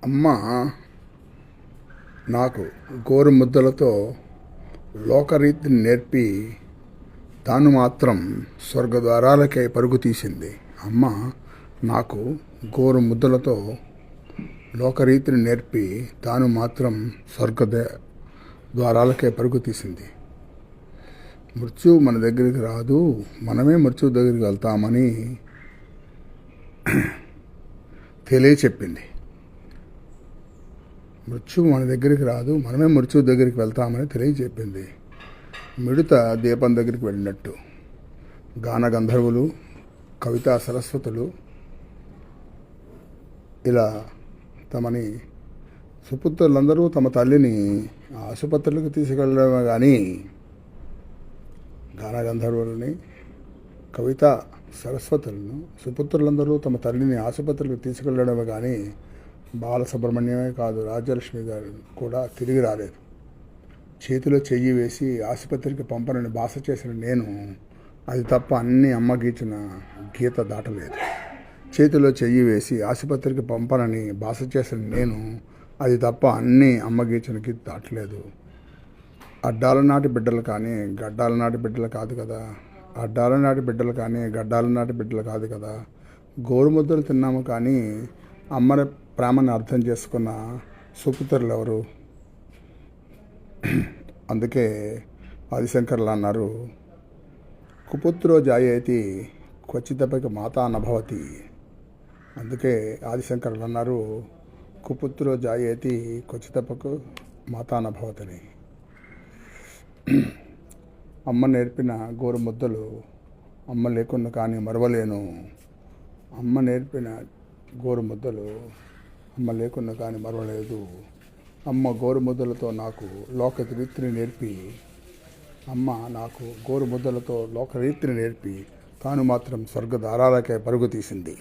అమ్మ నాకు గోరు ముద్దలతో లోకరీతిని నేర్పి తాను మాత్రం స్వర్గద్వారాలకై పరుగు తీసింది. అమ్మ నాకు గోరు ముద్దలతో లోకరీతిని నేర్పి తాను మాత్రం ద్వారాలకే పరుగు తీసింది. మృత్యువు మన దగ్గరికి రాదు, మనమే మృత్యువు దగ్గరికి వెళ్తామని తెలియచెప్పింది. మృత్యువు మన దగ్గరికి రాదు, మనమే మృత్యువు దగ్గరికి వెళ్తామని తెలియచెప్పింది. మిడత దీపం దగ్గరికి వెళ్ళినట్టు గాన గంధర్వులు, కవితా సరస్వతులు ఇలా తమని సుపుత్రులందరూ తమ తల్లిని ఆసుపత్రులకు తీసుకెళ్ళడమే కానీ, గాన గంధర్వులని, కవితా సరస్వతులను సుపుత్రులందరూ తమ తల్లిని ఆసుపత్రులకు తీసుకెళ్ళడమే కానీ బాలసుబ్రహ్మణ్యమే కాదు, రాజ్యలక్ష్మి గారు కూడా తిరిగి రాలేదు. చేతిలో చెయ్యి వేసి ఆసుపత్రికి పంపనని భాష చేసిన నేను అది తప్ప అన్ని అమ్మ గీచిన గీత దాటలేదు. చేతిలో చెయ్యి వేసి ఆసుపత్రికి పంపనని భాష చేసిన నేను అది తప్ప అన్ని అమ్మ గీచిన గీత దాటలేదు. అడ్డాల నాటి బిడ్డలు కానీ గడ్డాల నాటి బిడ్డలు కాదు కదా, అడ్డాల నాటి బిడ్డలు కానీ గడ్డాల నాటి బిడ్డలు కాదు కదా. గోరుముద్దలు తిన్నాము కానీ అమ్మని ప్రేమను అర్థం చేసుకున్న సుపుత్రులు ఎవరు? అందుకే ఆదిశంకర్లు అన్నారు, కుపుత్రో జాయేతి క్వచితపైకి మాతా నభవతి. అందుకే ఆదిశంకర్లు అన్నారు, కుపుత్రో జాయేతి క్వచితపకు మాతా నభవతిని. అమ్మ నేర్పిన గోరు ముద్దలు అమ్మ లేకున్నా కానీ మరవలేను. అమ్మ నేర్పిన గోరు ముద్దలు అమ్మ లేకున్నా కానీ మరవలేదు. అమ్మ గోరు ముద్దలతో నాకు లోకరీతిని నేర్పి అమ్మ నాకు గోరు ముద్దలతో లోకరీతిని నేర్పి తాను మాత్రం స్వర్గద్వారాలకే పరుగు తీసింది.